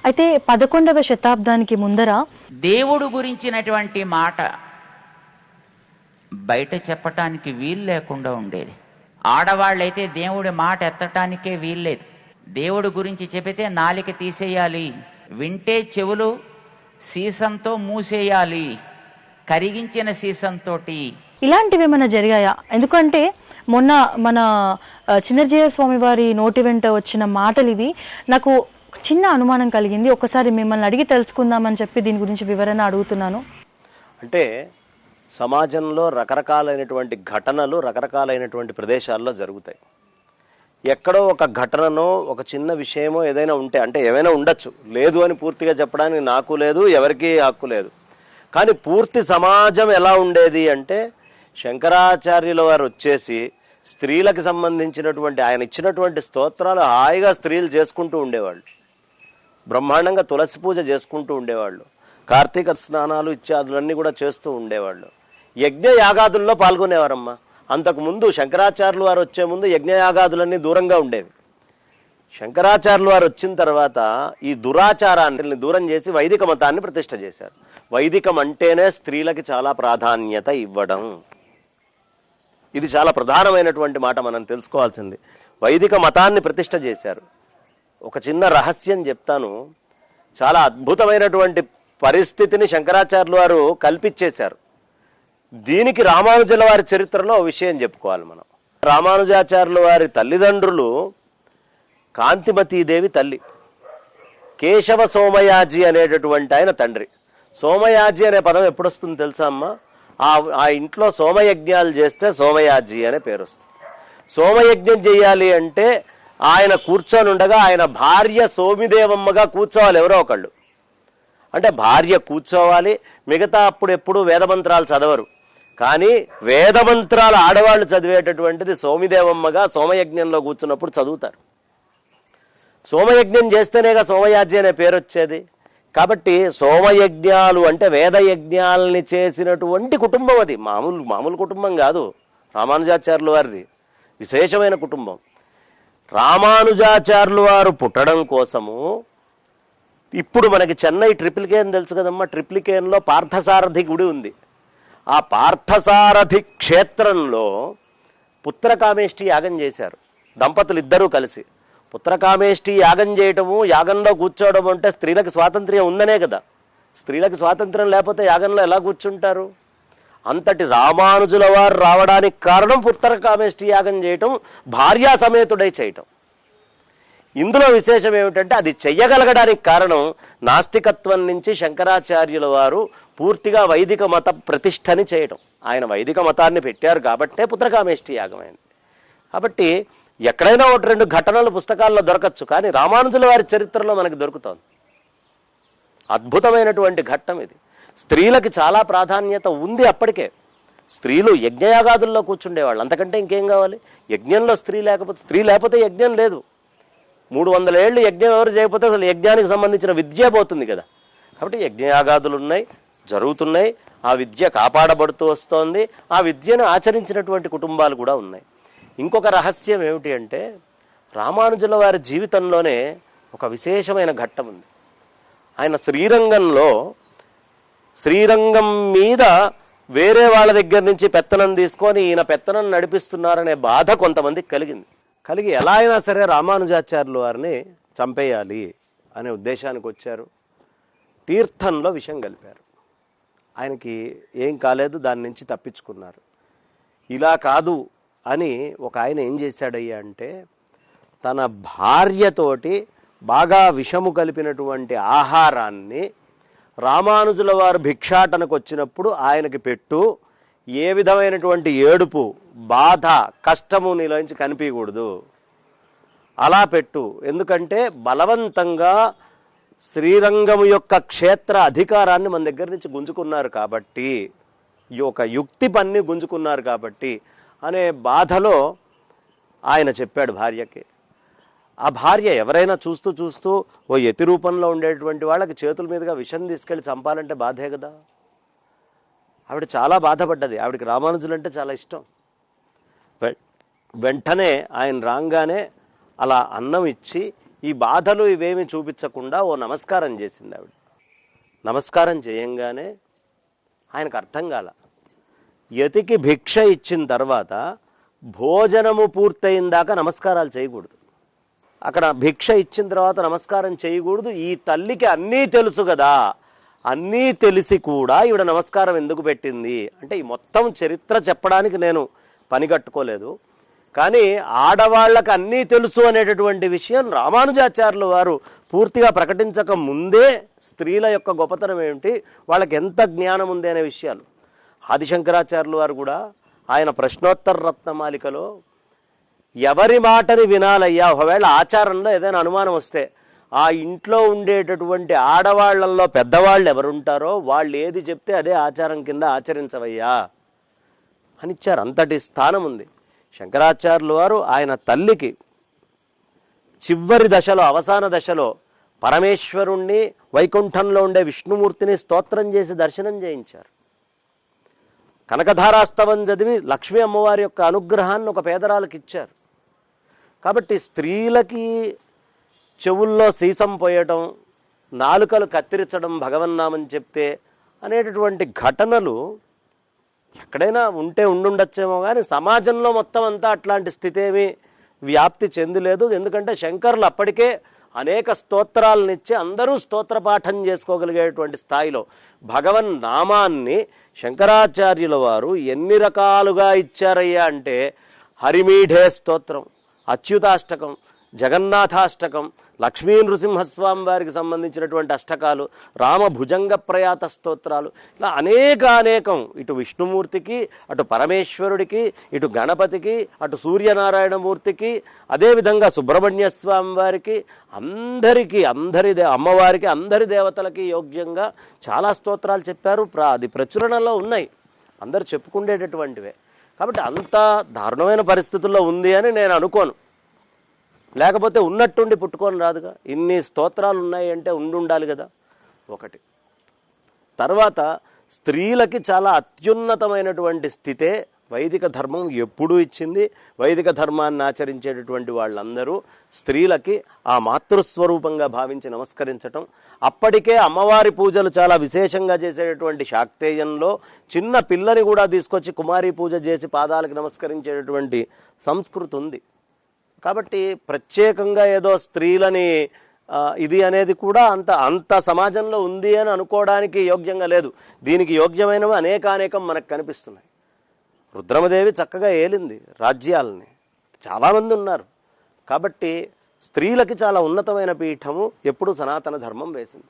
అయితే 11వ శతాబ్దానికి ముందర దేవుడు గురించినటువంటి మాట బయట చెప్పటానికి వీలు లేకుండా ఉండేది. ఆడవాళ్ళైతే దేవుడి మాట ఎత్తటానికే వీల్లేదు. దేవుడి గురించి చెబితే నాలిక తీసేయాలి, వింటే చెవులు సీసంతో మూసేయాలి, కరిగించిన సీసంతో. ఇలాంటివి ఏమైనా జరిగాయా? ఎందుకంటే మొన్న మన చిన్నజీయ స్వామి వారి నోటి వెంట వచ్చిన మాటలు ఇవి. నాకు చిన్న అనుమానం కలిగింది. ఒకసారి మిమ్మల్ని అడిగి తెలుసుకుందామని చెప్పి దీని గురించి వివరణ అడుగుతున్నాను. అంటే సమాజంలో రకరకాలైనటువంటి ఘటనలు రకరకాలైనటువంటి ప్రదేశాల్లో జరుగుతాయి. ఎక్కడో ఒక ఘటననో ఒక చిన్న విషయమో ఏదైనా ఉంటే, అంటే ఏమైనా ఉండొచ్చు, లేదు అని పూర్తిగా చెప్పడానికి నాకు లేదు, ఎవరికీ హక్కు లేదు. కానీ పూర్తి సమాజం ఎలా ఉండేది అంటే, శంకరాచార్యుల వారు వచ్చేసి స్త్రీలకు సంబంధించినటువంటి ఆయన ఇచ్చినటువంటి స్తోత్రాలు హాయిగా స్త్రీలు చేసుకుంటూ ఉండేవాళ్ళు. బ్రహ్మాండంగా తులసి పూజ చేసుకుంటూ ఉండేవాళ్ళు. కార్తీక స్నానాలు ఇత్యాదులన్నీ కూడా చేస్తూ ఉండేవాళ్ళు. యజ్ఞ యాగాదుల్లో పాల్గొనేవారమ్మా. అంతకుముందు శంకరాచార్యులు వారు వచ్చే ముందు యజ్ఞయాగాదులన్నీ దూరంగా ఉండేవి. శంకరాచార్యులు వారు వచ్చిన తర్వాత ఈ దురాచారాన్ని దూరం చేసి వైదిక మతాన్ని ప్రతిష్ఠ చేశారు. వైదికం అంటేనే స్త్రీలకి చాలా ప్రాధాన్యత ఇవ్వడం. ఇది చాలా ప్రధానమైనటువంటి మాట, మనం తెలుసుకోవాల్సింది. వైదిక మతాన్ని ప్రతిష్ఠ చేశారు. ఒక చిన్న రహస్యం చెప్తాను. చాలా అద్భుతమైనటువంటి పరిస్థితిని శంకరాచార్యులు వారు కల్పించేశారు. దీనికి రామానుజుల వారి చరిత్రలో విషయం చెప్పుకోవాలి మనం. రామానుజాచార్యుల వారి తల్లిదండ్రులు కాంతిమతీదేవి తల్లి, కేశవ సోమయాజి అనేటటువంటి ఆయన తండ్రి. సోమయాజి అనే పదం ఎప్పుడొస్తుంది తెలుసా అమ్మ? ఆ ఇంట్లో సోమయజ్ఞాలు చేస్తే సోమయాజి అనే పేరు వస్తుంది. సోమయజ్ఞం చేయాలి అంటే ఆయన కూర్చొని ఉండగా ఆయన భార్య సోమిదేవమ్మగా కూర్చోవాలి ఎవరో ఒకళ్ళు. అంటే భార్య కూర్చోవాలి. మిగతా అప్పుడు ఎప్పుడు వేదమంత్రాలు చదవరు, కానీ వేదమంత్రాలు ఆడవాళ్ళు చదివేటటువంటిది సోమిదేవమ్మగా సోమయజ్ఞంలో కూర్చున్నప్పుడు చదువుతారు. సోమయజ్ఞం చేస్తేనేగా సోమయాజి అనే పేరు వచ్చేది. కాబట్టి సోమయజ్ఞాలు అంటే వేదయజ్ఞాలని చేసినటువంటి కుటుంబం అది. మామూలు కుటుంబం కాదు. రామానుజాచార్యుల వారిది విశేషమైన కుటుంబం. రామానుజాచార్యులు వారు పుట్టడం కోసము ఇప్పుడు మనకి చెన్నై ట్రిపుల్ కేన్ తెలుసు కదమ్మా. ట్రిపుల్ కేన్లో పార్థసారథి గుడి ఉంది. ఆ పార్థసారథి క్షేత్రంలో పుత్రకామేష్టి యాగం చేశారు దంపతులు ఇద్దరూ కలిసి. పుత్రకామేష్టి యాగం చేయటము, యాగంలో కూర్చోవడం అంటే స్త్రీలకు స్వాతంత్ర్యం ఉందనే కదా. స్త్రీలకు స్వాతంత్ర్యం లేకపోతే యాగంలో ఎలా కూర్చుంటారు? అంతటి రామానుజుల వారు రావడానికి కారణం పుత్రకామేష్టి యాగం చేయటం, భార్యా సమేతుడై చేయటం. ఇందులో విశేషం ఏమిటంటే అది చెయ్యగలగడానికి కారణం నాస్తికత్వం నుంచి శంకరాచార్యుల వారు పూర్తిగా వైదిక మత ప్రతిష్టని చేయటం. ఆయన వైదిక మతాన్ని పెట్టారు కాబట్టే పుత్రకామేష్టి యాగమైంది. కాబట్టి ఎక్కడైనా ఒకటి రెండు ఘటనలు పుస్తకాల్లో దొరకచ్చు, కానీ రామానుజుల వారి చరిత్రలో మనకు దొరుకుతోంది. అద్భుతమైనటువంటి ఘట్టం ఇది. స్త్రీలకి చాలా ప్రాధాన్యత ఉంది. అప్పటికే స్త్రీలు యజ్ఞయాగాదుల్లో కూర్చుండేవాళ్ళు. అంతకంటే ఇంకేం కావాలి? యజ్ఞంలో స్త్రీ లేకపోతే యజ్ఞం లేదు. 300 ఏళ్ళు యజ్ఞం ఎవరు చేయకపోతే అసలు యజ్ఞానికి సంబంధించిన విద్య పోతుంది కదా. కాబట్టి యజ్ఞయాగాదులు ఉన్నాయి, జరుగుతున్నాయి. ఆ విద్య కాపాడబడుతూ వస్తోంది. ఆ విద్యను ఆచరించినటువంటి కుటుంబాలు కూడా ఉన్నాయి. ఇంకొక రహస్యం ఏమిటి అంటే, రామానుజుల వారి జీవితంలోనే ఒక విశేషమైన ఘట్టం ఉంది. ఆయన శ్రీరంగం మీద వేరే వాళ్ళ దగ్గర నుంచి పెత్తనం తీసుకొని ఈయన పెత్తనం నడిపిస్తున్నారనే బాధ కొంతమందికి కలిగి ఎలా అయినా సరే రామానుజాచార్యుల వారిని చంపేయాలి అనే ఉద్దేశానికి వచ్చారు. తీర్థంలో విషం కలిపారు. ఆయనకి ఏం కాలేదు, దాని నుంచి తప్పించుకున్నారు. ఇలా కాదు అని ఒక ఆయన ఏం చేశాడయ్యా అంటే, తన భార్యతోటి బాగా విషము కలిపినటువంటి ఆహారాన్ని రామానుజుల వారు భిక్షాటనకు వచ్చినప్పుడు ఆయనకి పెట్టు, ఏ విధమైనటువంటి ఏడుపు, బాధ, కష్టము నీలోంచి కనిపించకూడదు, అలా పెట్టు. ఎందుకంటే బలవంతంగా శ్రీరంగము యొక్క క్షేత్ర అధికారాన్ని మన దగ్గర నుంచి గుంజుకున్నారు కాబట్టి, ఒక యుక్తి పన్ని గుంజుకున్నారు కాబట్టి అనే బాధలో ఆయన చెప్పాడు భార్యకి. ఆ భార్య ఎవరైనా చూస్తూ ఓ యతి రూపంలో ఉండేటువంటి వాళ్ళకి చేతుల మీదుగా విషం తీసుకెళ్ళి చంపాలంటే బాధే కదా. ఆవిడ చాలా బాధపడ్డది. ఆవిడకి రామానుజులు అంటే చాలా ఇష్టం. వెంటనే ఆయన రాగానే అలా అన్నం ఇచ్చి ఈ బాధలు ఇవేమి చూపించకుండా ఓ నమస్కారం చేసింది ఆవిడ. నమస్కారం చేయంగానే ఆయనకు అర్థం కాల. యతికి భిక్ష ఇచ్చిన తర్వాత భోజనము పూర్తయిన దాకా నమస్కారాలు చేయకూడదు. అక్కడ భిక్ష ఇచ్చిన తర్వాత నమస్కారం చేయకూడదు. ఈ తల్లికి అన్నీ తెలుసు కదా, అన్నీ తెలిసి కూడా ఈవిడ నమస్కారం ఎందుకు పెట్టింది అంటే ఈ మొత్తం చరిత్ర చెప్పడానికి నేను పని కట్టుకోలేదు. కానీ ఆడవాళ్ళకి అన్నీ తెలుసు అనేటటువంటి విషయం రామానుజాచార్యుల వారు పూర్తిగా ప్రకటించక ముందే స్త్రీల యొక్క గొప్పతనం ఏమిటి, వాళ్ళకి ఎంత జ్ఞానం ఉంది అనే విషయాలు ఆదిశంకరాచార్యుల వారు కూడా ఆయన ప్రశ్నోత్తర రత్నమాలికలో ఎవరి మాటని వినాలయ్యా, ఒకవేళ ఆచారంలో ఏదైనా అనుమానం వస్తే ఆ ఇంట్లో ఉండేటటువంటి ఆడవాళ్లలో పెద్దవాళ్ళు ఎవరుంటారో వాళ్ళు ఏది చెప్తే అదే ఆచారం కింద ఆచరించవయ్యా అనిచ్చారు. అంతటి స్థానం ఉంది. శంకరాచార్యుల వారు ఆయన తల్లికి చివరి దశలో, అవసాన దశలో పరమేశ్వరుణ్ణి, వైకుంఠంలో ఉండే విష్ణుమూర్తిని స్తోత్రం చేసి దర్శనం చేయించారు. కనకధారాస్తవం చదివి లక్ష్మీ అమ్మవారి యొక్క అనుగ్రహాన్ని ఒక పేదరాలకు ఇచ్చారు. కాబట్టి స్త్రీలకి చెవుల్లో సీసం పోయటం, నాలుకలు కత్తిరించడం, భగవన్నామం చెప్తే అనేటటువంటి ఘటనలు ఎక్కడైనా ఉంటే ఉండుండొచ్చేమో కానీ సమాజంలో మొత్తం అంతా అట్లాంటి స్థితి ఏమీ వ్యాప్తి చెందలేదు. ఎందుకంటే శంకరులు అప్పటికే అనేక స్తోత్రాలనిచ్చి అందరూ స్తోత్రపాఠం చేసుకోగలిగేటువంటి స్థాయిలో భగవన్ నామాన్ని శంకరాచార్యుల వారు ఎన్ని రకాలుగా ఇచ్చారయ్యా అంటే హరిమీఢే స్తోత్రం, అచ్యుతాష్టకం, జగన్నాథాష్టకం, లక్ష్మీ నృసింహస్వామి వారికి సంబంధించినటువంటి అష్టకాలు, రామ భుజంగ ప్రయాత స్తోత్రాలు, ఇలా అనేకం ఇటు విష్ణుమూర్తికి, అటు పరమేశ్వరుడికి, ఇటు గణపతికి, అటు సూర్యనారాయణమూర్తికి, అదేవిధంగా సుబ్రహ్మణ్య స్వామి వారికి, అమ్మవారికి, అందరి దేవతలకి యోగ్యంగా చాలా స్తోత్రాలు చెప్పారు. అది ప్రచురణలో ఉన్నాయి, అందరు చెప్పుకునేటటువంటివే. కాబట్టి అంత దారుణమైన పరిస్థితుల్లో ఉంది అని నేను అనుకోను. లేకపోతే ఉన్నట్టుండి పుట్టుకొని రాదుగా. ఇన్ని స్తోత్రాలు ఉన్నాయి అంటే ఉండాలి కదా. ఒకటి. తర్వాత స్త్రీలకి చాలా అత్యున్నతమైనటువంటి స్థితే వైదిక ధర్మం ఎప్పుడూ ఇచ్చింది. వైదిక ధర్మాన్ని ఆచరించేటటువంటి వాళ్ళందరూ స్త్రీలకి ఆ మాతృస్వరూపంగా భావించి నమస్కరించటం. అప్పటికే అమ్మవారి పూజలు చాలా విశేషంగా చేసేటటువంటి శాక్తేయంలో చిన్న పిల్లని కూడా తీసుకొచ్చి కుమారి పూజ చేసి పాదాలకు నమస్కరించేటటువంటి సంస్కృతి ఉంది. కాబట్టి ప్రత్యేకంగా ఏదో స్త్రీలని ఇది అనేది కూడా అంత సమాజంలో ఉంది అని అనుకోవడానికి యోగ్యంగా లేదు. దీనికి యోగ్యమైనవి అనేకం మనకు కనిపిస్తున్నాయి. రుద్రమదేవి చక్కగా ఏలింది రాజ్యాలని, చాలామంది ఉన్నారు. కాబట్టి స్త్రీలకి చాలా ఉన్నతమైన పీఠము ఎప్పుడూ సనాతన ధర్మం వేసింది.